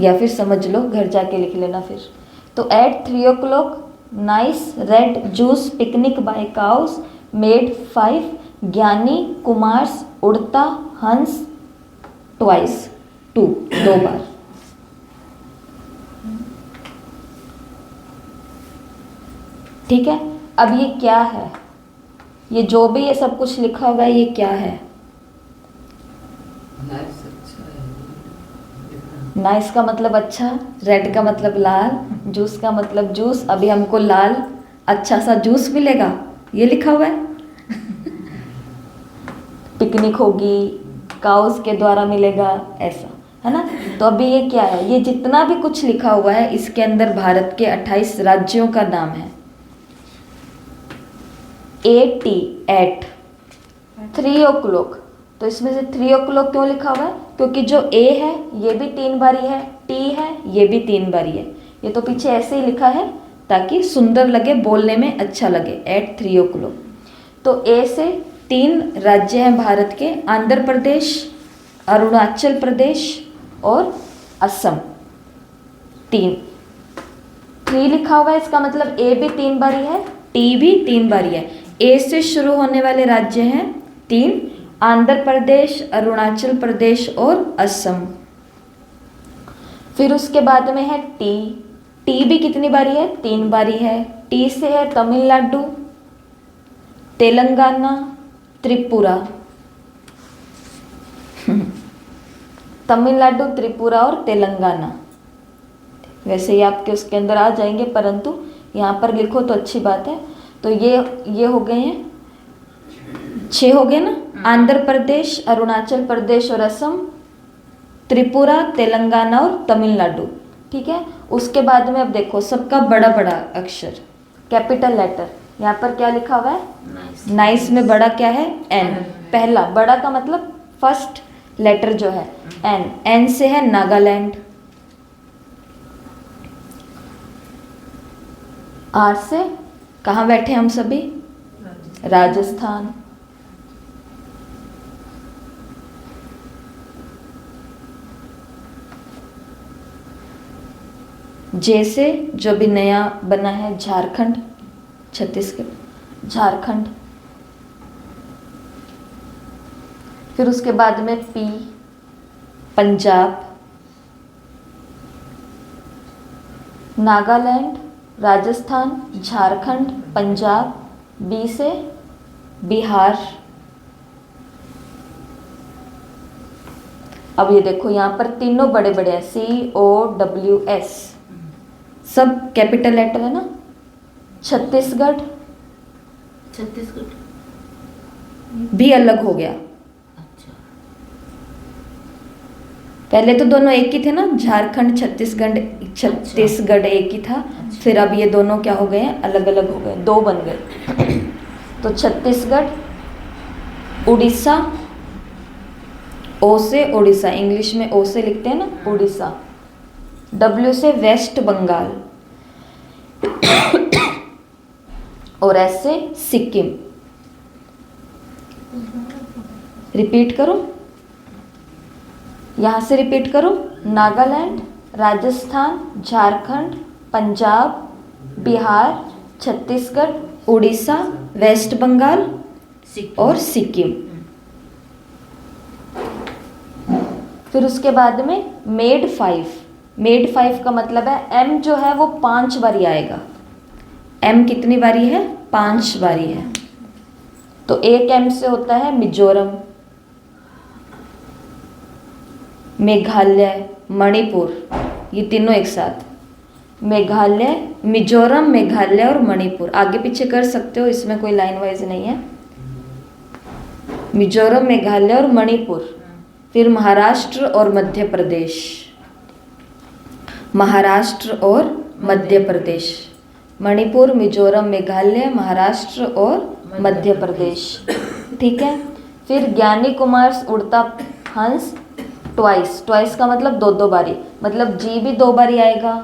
[SPEAKER 1] या फिर समझ लो, घर जाके लिख लेना फिर। तो at 3 o'clock nice red juice picnic by cows made 5 Gyani Kumars उड़ता हंस ट्वाइस 2 बार। ठीक है, अब ये क्या है? ये जो भी ये सब कुछ लिखा हुआ है ये क्या है? नाइस का मतलब अच्छा, रेड का मतलब लाल, जूस का मतलब जूस। अभी हमको लाल अच्छा सा जूस मिलेगा, ये लिखा हुआ है। पिकनिक होगी, काउस के द्वारा मिलेगा, ऐसा है ना। तो अभी ये क्या है? ये जितना भी कुछ लिखा हुआ है इसके अंदर भारत के 28 राज्यों का नाम है। एट 3 o'clock, तो इसमें से 3 o'clock क्यों लिखा हुआ है? क्योंकि जो ए है ये भी 3 बारी है, टी है ये भी 3 बारी है। ये तो पीछे ऐसे ही लिखा है ताकि सुंदर लगे, बोलने में अच्छा लगे। एट 3 o'clock, तो ए से 3 राज्य हैं भारत के, आंध्र प्रदेश, अरुणाचल प्रदेश और असम। 3 लिखा हुआ है, इसका मतलब ए भी 3 बारी है, टी भी 3 बारी है। ए से शुरू होने वाले राज्य हैं 3, आंध्र प्रदेश, अरुणाचल प्रदेश और असम। फिर उसके बाद में है टी भी कितनी बारी है? 3 बारी है। टी से है तमिलनाडु, तेलंगाना, त्रिपुरा। तमिलनाडु, त्रिपुरा और तेलंगाना। वैसे ही आपके उसके अंदर आ जाएंगे, परंतु यहाँ पर लिखो तो अच्छी बात है। तो ये हो गए हैं 6 हो गए ना। आंध्र प्रदेश, अरुणाचल प्रदेश और असम, त्रिपुरा, तेलंगाना और तमिलनाडु, ठीक है। उसके बाद में अब देखो सबका बड़ा बड़ा अक्षर, कैपिटल लेटर। यहाँ पर क्या लिखा हुआ है? नाइस में बड़ा क्या है? एन। पहला बड़ा का मतलब फर्स्ट लेटर जो है एन। एन से है नागालैंड। आर से कहाँ बैठे हम सभी? राजस्थान। जे से जो भी नया बना है झारखंड, छत्तीसगढ़, झारखंड। फिर उसके बाद में पी, पंजाब, नागालैंड, राजस्थान, झारखंड, पंजाब। बी से बिहार। अब ये देखो यहाँ पर तीनों बड़े बड़े हैं, COWS, सब कैपिटल लेटर है ना। छत्तीसगढ़ भी अलग हो गया।
[SPEAKER 2] अच्छा,
[SPEAKER 1] पहले तो दोनों एक ही थे ना, झारखंड छत्तीसगढ़ एक ही था। फिर अब ये दोनों क्या हो गए हैं? अलग अलग हो गए, 2 बन गए। तो छत्तीसगढ़, उड़ीसा, ओ से उड़ीसा, इंग्लिश में ओ से लिखते हैं ना, उड़ीसा। W से वेस्ट बंगाल और S से सिक्किम। रिपीट करो, यहाँ से रिपीट करो। नागालैंड, राजस्थान, झारखंड, पंजाब, बिहार, छत्तीसगढ़, उड़ीसा, वेस्ट बंगाल और सिक्किम। फिर उसके बाद में मेड 5। मेड 5 का मतलब है एम जो है वो 5 बारी आएगा। एम कितनी बारी है? 5 बारी है। तो एक एम से होता है मिजोरम, मेघालय, मणिपुर, ये तीनों एक साथ। मेघालय, मिजोरम, मेघालय और मणिपुर। आगे पीछे कर सकते हो, इसमें कोई लाइन वाइज नहीं है। मिजोरम, मेघालय और मणिपुर। फिर महाराष्ट्र और मध्य प्रदेश, महाराष्ट्र और मध्य प्रदेश। मणिपुर, मिजोरम, मेघालय, महाराष्ट्र और मध्य प्रदेश। ठीक है। फिर ज्ञानी कुमार उड़ता हंस ट्वाइस। ट्वाइस का मतलब 2 बारी, मतलब जी भी 2 बारी आएगा,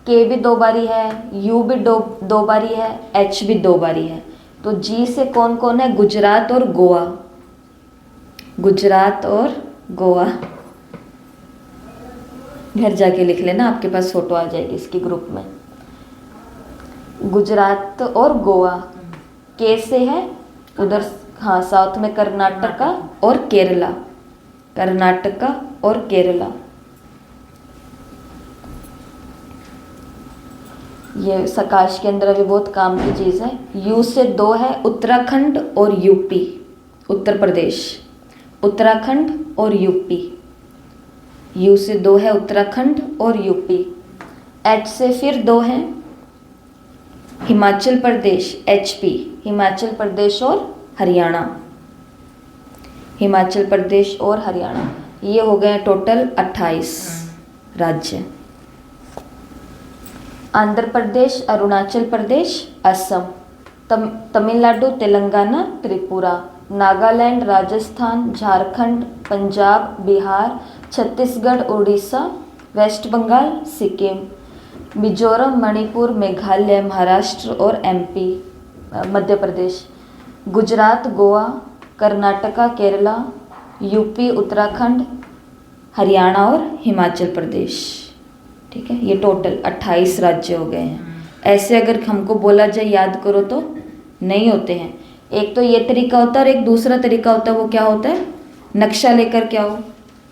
[SPEAKER 1] के भी 2 बारी है, यू भी 2 बारी है, एच भी 2 बारी है। तो जी से कौन कौन है? गुजरात और गोवा। गुजरात और गोवा। घर जाके लिख लेना, आपके पास फोटो आ जाएगी इसकी ग्रुप में। गुजरात और गोवा। के से है उधर, हाँ, साउथ में कर्नाटका और केरला। कर्नाटका और केरला। ये सकाश के अंदर अभी बहुत काम की चीज़ है। यू से 2 है उत्तराखंड और यूपी। उत्तर प्रदेश, उत्तराखंड और यूपी। यू से 2 है उत्तराखंड और यूपी। एच से फिर 2 हैं हिमाचल प्रदेश, एचपी, हिमाचल प्रदेश और हरियाणा। हिमाचल प्रदेश और हरियाणा। ये हो गए टोटल 28 राज्य। आंध्र प्रदेश, अरुणाचल प्रदेश, असम, तमिलनाडु, तेलंगाना, त्रिपुरा, नागालैंड, राजस्थान, झारखंड, पंजाब, बिहार, छत्तीसगढ़, उड़ीसा, वेस्ट बंगाल, सिक्किम, मिजोरम, मणिपुर, मेघालय, महाराष्ट्र और एमपी, मध्य प्रदेश, गुजरात, गोवा, कर्नाटका, केरला, यूपी, उत्तराखंड, हरियाणा और हिमाचल प्रदेश। ठीक है। ये टोटल 28 राज्य हो गए हैं। ऐसे अगर हमको बोला जाए याद करो तो नहीं होते हैं। एक तो ये तरीका होता है और एक दूसरा तरीका होता है। वो क्या होता है? नक्शा लेकर के आओ।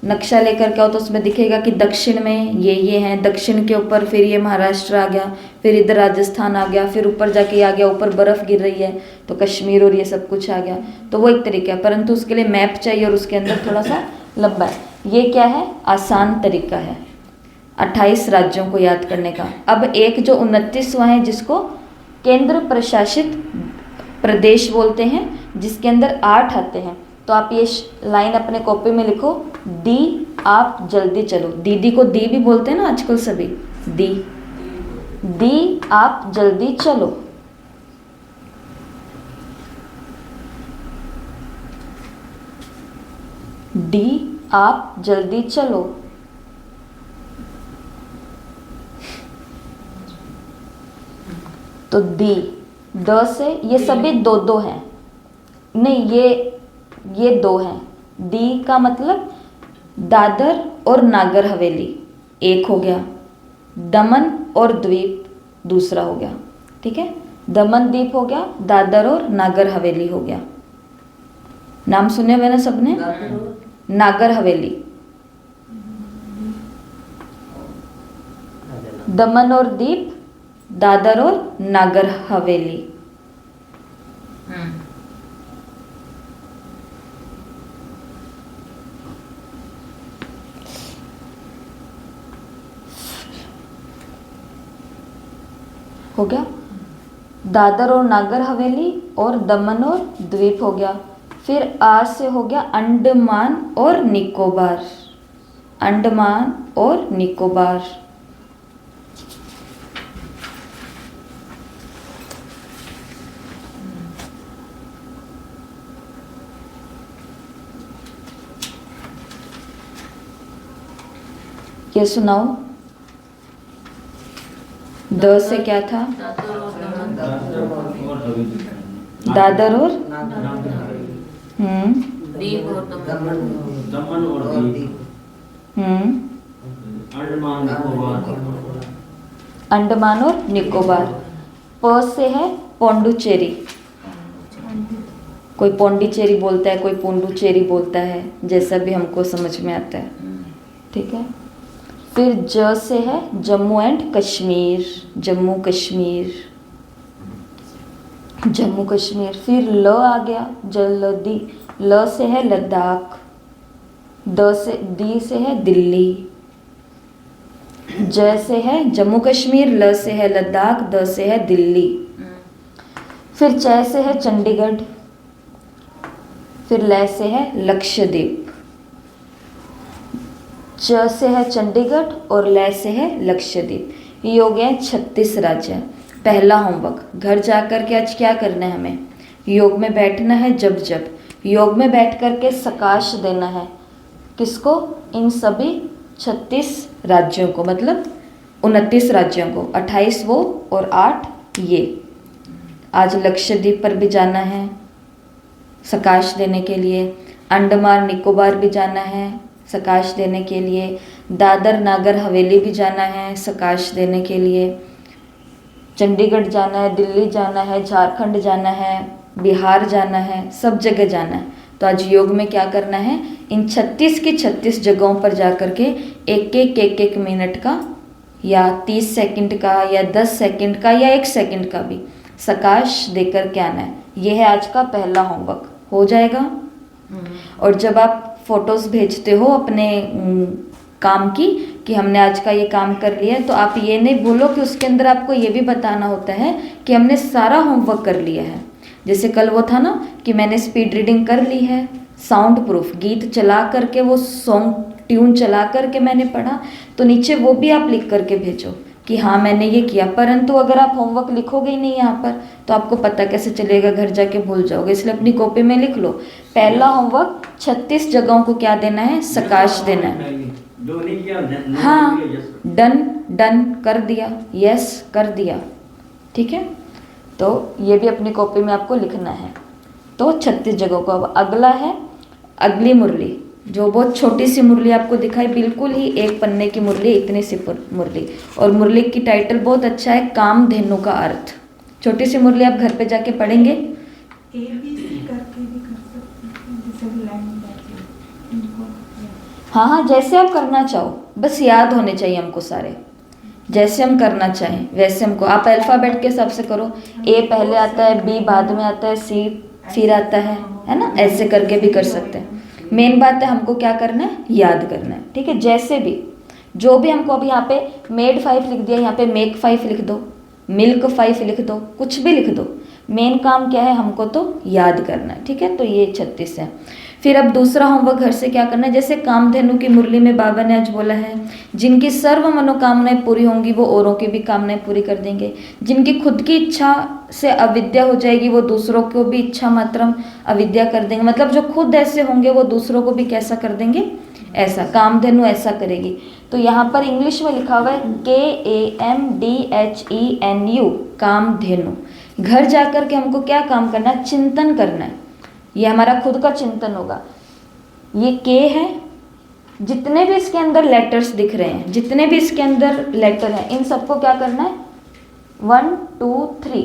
[SPEAKER 1] नक्शा लेकर के आओ तो उसमें दिखेगा कि दक्षिण में ये हैं, दक्षिण के ऊपर फिर ये महाराष्ट्र आ गया, फिर इधर राजस्थान आ गया, फिर ऊपर जाके आ गया, ऊपर बर्फ़ गिर रही है तो कश्मीर और ये सब कुछ आ गया। तो वो एक तरीका है, परंतु उसके लिए मैप चाहिए और उसके अंदर थोड़ा सा लंबा है। ये क्या है? आसान तरीका है 28 राज्यों को याद करने का। अब एक जो 29वां है जिसको केंद्र प्रशासित प्रदेश बोलते हैं, जिसके अंदर 8 आते हैं। तो आप ये लाइन अपने कॉपी में लिखो, दी आप जल्दी चलो। दीदी को दी भी बोलते हैं ना आजकल सभी, दी आप जल्दी चलो। दी आप जल्दी चलो। तो दी, द से ये सभी 2 हैं, नहीं ये 2 हैं। दी का मतलब दादर और नागर हवेली एक हो गया, दमन और द्वीप दूसरा हो गया। ठीक है। दमन द्वीप हो गया, दादर और नागर हवेली हो गया। नाम सुने हुए ना सबने? नागर हवेली, दमन और दीप, दादर और नागर हवेली। हो गया। दादर और नागर हवेली और दमन और द्वीप हो गया। फिर आ से हो गया अंडमान और निकोबार। अंडमान और निकोबार। ये सुनाओ, द से क्या था? दादर और
[SPEAKER 2] दीप और
[SPEAKER 3] दमन और दीप, अंडमान निकोबार,
[SPEAKER 1] अंडमान और निकोबार। प से है पौंडुचेरी, कोई पौंडीचेरी बोलता है, कोई पोंडुचेरी बोलता है, जैसा भी हमको समझ में आता है, ठीक है। फिर ज से है जम्मू एंड कश्मीर, जम्मू कश्मीर, जम्मू कश्मीर। फिर ल आ गया, जल्दी। ल से है लद्दाख, दी से है दिल्ली। ज से है जम्मू कश्मीर, ल से है लद्दाख, द से है दिल्ली। फिर च से है चंडीगढ़, फिर ल से है लक्षद्वीप। च से है चंडीगढ़ और ल से है लक्षद्वीप। ये हो गए 36 राज्य। पहला होमवर्क, घर जाकर के आज क्या करना है हमें, योग में बैठना है। जब योग में बैठ कर के सकाश देना है, किसको, इन सभी 36 राज्यों को, मतलब 29 राज्यों को, 28 वो और 8 ये। आज लक्षद्वीप पर भी जाना है सकाश देने के लिए, अंडमान निकोबार भी जाना है सकाश देने के लिए, दादर नागर हवेली भी जाना है सकाश देने के लिए, चंडीगढ़ जाना है, दिल्ली जाना है, झारखंड जाना है, बिहार जाना है, सब जगह जाना है। तो आज योग में क्या करना है, इन 36 की 36 जगहों पर जा कर के एक मिनट का या 30 सेकंड का या 10 सेकंड का या 1 सेकंड का भी सकाश देकर के आना है। यह है आज का पहला होमवर्क, हो जाएगा। और जब आप फोटोज़ भेजते हो अपने काम की कि हमने आज का ये काम कर लिया है, तो आप ये नहीं भूलो कि उसके अंदर आपको ये भी बताना होता है कि हमने सारा होमवर्क कर लिया है। जैसे कल वो था ना कि मैंने स्पीड रीडिंग कर ली है, साउंड प्रूफ गीत चला करके, वो सॉन्ग ट्यून चला करके मैंने पढ़ा, तो नीचे वो भी आप लिख करके भेजो कि हाँ मैंने ये किया। परंतु अगर आप होमवर्क लिखोगे ही नहीं यहाँ पर तो आपको पता कैसे चलेगा, घर जाके भूल जाओगे। इसलिए अपनी कॉपी में लिख लो, पहला होमवर्क 36 जगहों को क्या देना है, सकाश देना है। हाँ, डन कर दिया, यस कर दिया, ठीक है। तो ये भी अपनी कॉपी में आपको लिखना है। तो 36 जगहों को। अब अगला है अगली मुरली, जो बहुत छोटी सी मुरली आपको दिखाई, बिल्कुल ही एक पन्ने की मुरली, इतनी सी मुरली। और मुरली की टाइटल बहुत अच्छा है, कामधेनु का अर्थ। छोटी सी मुरली आप घर पे जाके पढ़ेंगे।
[SPEAKER 4] ABC करके भी कर सकते हैं, जैसे लाइन बैठी इनको।
[SPEAKER 1] हाँ, जैसे आप करना चाहो, बस याद होने चाहिए हमको सारे। जैसे हम करना चाहें वैसे हमको, आप अल्फ़ाबेट के हिसाब से करो। ए पहले आता है, बी बाद में आता है, सी फिर आता है ना, ऐसे करके भी कर सकते हैं। मेन बात है हमको क्या करना है, याद करना है, ठीक है। जैसे भी जो भी हमको, अभी यहाँ पे मेड 5 लिख दिया, यहाँ पे मेक 5 लिख दो, मिल्क 5 लिख दो, कुछ भी लिख दो। मेन काम क्या है, हमको तो याद करना है, ठीक है। तो ये 36 है। फिर अब दूसरा होमवर्क घर से क्या करना है, जैसे कामधेनु की मुरली में बाबा ने आज बोला है, जिनकी सर्व मनोकामनाएं पूरी होंगी वो औरों की भी कामनाएं पूरी कर देंगे। जिनकी खुद की इच्छा से अविद्या हो जाएगी वो दूसरों को भी इच्छा मात्रम अविद्या कर देंगे। मतलब जो खुद ऐसे होंगे वो दूसरों को भी कैसा कर देंगे, ऐसा। कामधेनु ऐसा करेगी। तो यहाँ पर इंग्लिश में लिखा हुआ है KAMDHENU, कामधेनु। घर जाकर के हमको क्या काम करना है, चिंतन करना है। ये हमारा खुद का चिंतन होगा। ये के है, जितने भी इसके अंदर लेटर्स दिख रहे हैं, जितने भी इसके अंदर लेटर हैं, इन सबको क्या करना है, 1 2 3।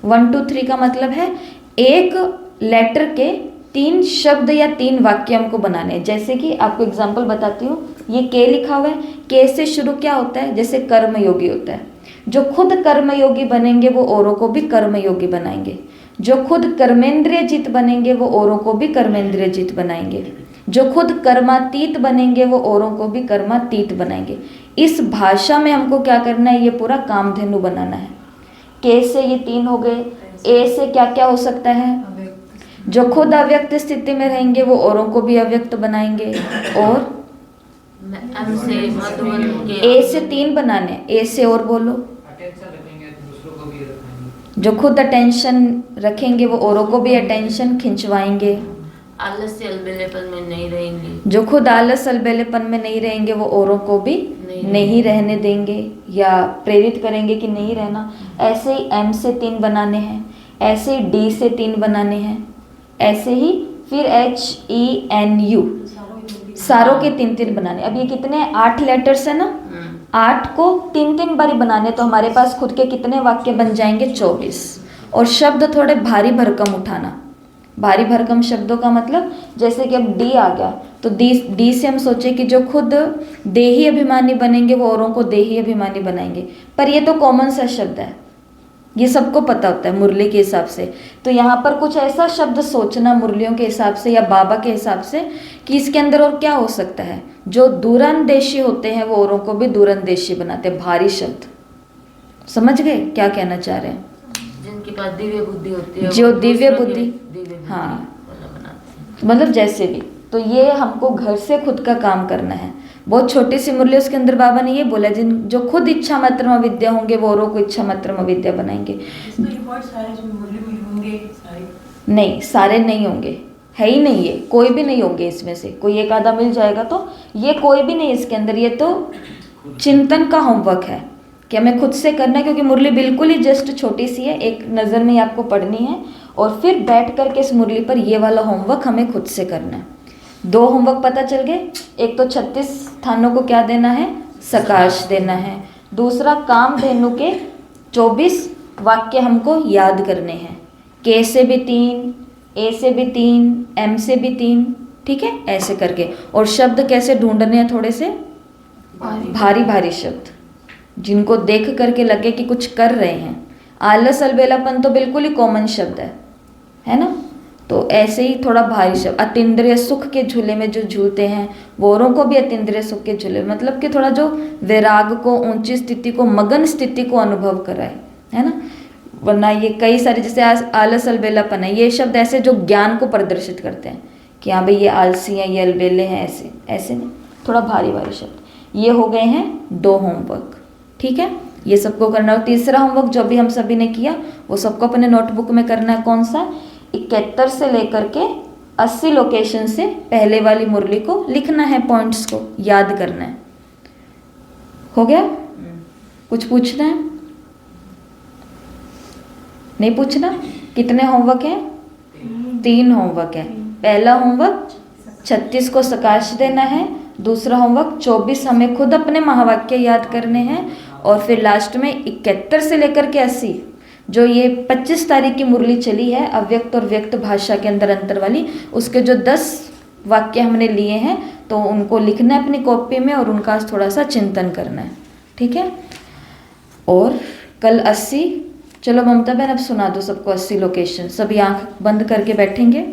[SPEAKER 1] 1 2 3 का मतलब है एक लेटर के 3 शब्द या 3 वाक्य हमको बनाने हैं। जैसे कि आपको एग्जाम्पल बताती हूँ, ये के लिखा हुआ है, के से शुरू क्या होता है, जैसे कर्मयोगी होता है। जो खुद कर्मयोगी बनेंगे वो औरों को भी कर्मयोगी बनाएंगे। जो खुद कर्मेंद्रिय जित बनेंगे वो औरों को भी कर्मेंद्रिय जित बनाएंगे। जो खुद कर्मातीत बनेंगे वो औरों को भी कर्मातीत बनाएंगे। इस भाषा में हमको क्या करना है, ये पूरा कामधेनु बनाना है। के से ये 3 हो गए। ए से क्या क्या हो सकता है, जो खुद अव्यक्त स्थिति में रहेंगे वो औरों को भी अव्यक्त बनाएंगे। और
[SPEAKER 2] एम से मधुबन के,
[SPEAKER 1] ए से 3 बनाने, ए से और बोलो, जो खुद अटेंशन रखेंगे वो औरों को भी अटेंशन खिंचवाएंगे।
[SPEAKER 2] आलस से अलबेलेपन में नहीं रहेंगे,
[SPEAKER 1] जो खुद आलस अलबेलेपन में नहीं रहेंगे वो औरों को भी नहीं रहने देंगे या प्रेरित करेंगे कि नहीं रहना। ऐसे ही एम से 3 बनाने हैं, ऐसे ही डी से 3 बनाने हैं, ऐसे ही फिर HENU, सारों के 3-3 बनाने। अब ये कितने 8 लेटर्स है ना, 8 को 3-3 बारी बनाने, तो हमारे पास खुद के कितने वाक्य बन जाएंगे 24। और शब्द थोड़े भारी भरकम उठाना। भारी भरकम शब्दों का मतलब जैसे कि अब डी आ गया, तो डी से हम सोचे कि जो खुद देही अभिमानी बनेंगे वो औरों को देही अभिमानी बनाएंगे, पर ये तो कॉमन सा शब्द है, ये सबको पता होता है मुरली के हिसाब से। तो यहाँ पर कुछ ऐसा शब्द सोचना मुरलियों के हिसाब से या बाबा के हिसाब से कि इसके अंदर और क्या हो सकता है। जो दूरंदेशी होते हैं वो औरों को भी दूरंदेशी बनाते हैं, भारी शब्द। समझ गए क्या कहना चाह रहे हैं?
[SPEAKER 2] जिनके पास दिव्य बुद्धि होती है,
[SPEAKER 1] जो
[SPEAKER 2] वो
[SPEAKER 1] दिव्य
[SPEAKER 2] दूसरों की
[SPEAKER 1] बुद्धि,
[SPEAKER 2] दिव्य बुद्धि
[SPEAKER 1] हाँ,
[SPEAKER 2] वाला बनाते हैं।
[SPEAKER 1] मतलब जैसे भी। तो ये हमको घर से खुद का काम करना है। बहुत छोटी सी मुरली, उसके अंदर बाबा ने ये बोला जिन जो खुद इच्छा मात्र में विद्या होंगे वो औरों को इच्छा मात्र में विद्या बनाएंगे। नहीं, सारे नहीं होंगे, है ही नहीं, ये कोई भी नहीं होंगे इसमें से, कोई एक आधा मिल जाएगा, तो ये कोई भी नहीं इसके अंदर। ये तो चिंतन का होमवर्क है कि हमें खुद से करना है, क्योंकि मुरली बिल्कुल ही जस्ट छोटी सी है, एक नज़र में आपको पढ़नी है और फिर बैठ करके इस मुरली पर ये वाला होमवर्क हमें खुद से करना है। 2 होमवर्क पता चल गए। एक तो 36 स्थानों को क्या देना है, सकाश देना है। दूसरा कामधेनु के 24 वाक्य हमको याद करने हैं, के से भी 3, ए से भी 3, एम से भी 3, ठीक है, ऐसे करके। और शब्द कैसे ढूंढने हैं, थोड़े से भारी भारी शब्द जिनको देख करके लगे कि कुछ कर रहे हैं। आलस अलबेलापन तो बिल्कुल ही कॉमन शब्द है ना। तो ऐसे ही थोड़ा भारी शब्द, अतीन्द्रिय सुख के झूले में जो झूलते हैं वो औरों को भी अतीन्द्रिय सुख के झूले, मतलब कि थोड़ा जो वैराग को, ऊंची स्थिति को, मगन स्थिति को अनुभव कराए, है ना। वरना ये कई सारे जैसे आलस अलबेलापन है, ये शब्द ऐसे जो ज्ञान को प्रदर्शित करते हैं कि हाँ भाई ये आलसी हैं, ये अलबेले हैं, ऐसे ऐसे नहीं, थोड़ा भारी भारी शब्द। ये हो गए हैं 2 होमवर्क, ठीक है, ये सबको करना। और तीसरा होमवर्क जो भी हम सभी ने किया वो सबको अपने नोटबुक में करना है। कौन सा? 71 से लेकर के 80 लोकेशन से पहले वाली मुरली को लिखना है, पॉइंट्स को याद करना है। हो गया? कुछ पूछना है? नहीं पूछना? कितने होमवर्क हैं? 3 होमवर्क है। पहला होमवर्क 36 को सकाश देना है, दूसरा होमवर्क 24 हमें खुद अपने महावाक्य याद करने हैं, और फिर लास्ट में 71 से लेकर के 80 जो ये 25 तारीख की मुरली चली है अव्यक्त और व्यक्त भाषा के अंदर अंतर वाली, उसके जो 10 वाक्य हमने लिए हैं तो उनको लिखना है अपनी कॉपी में और उनका थोड़ा सा चिंतन करना है, ठीक है। और कल 80, चलो ममता बहन अब सुना दो सबको 80 लोकेशन। सभी आंख बंद करके बैठेंगे,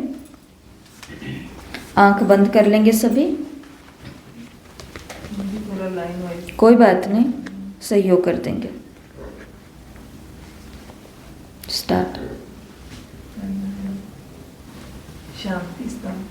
[SPEAKER 1] आंख बंद कर लेंगे सभी, कोई बात नहीं, सहयोग कर देंगे। स्टार्ट।
[SPEAKER 4] शांति स्थान।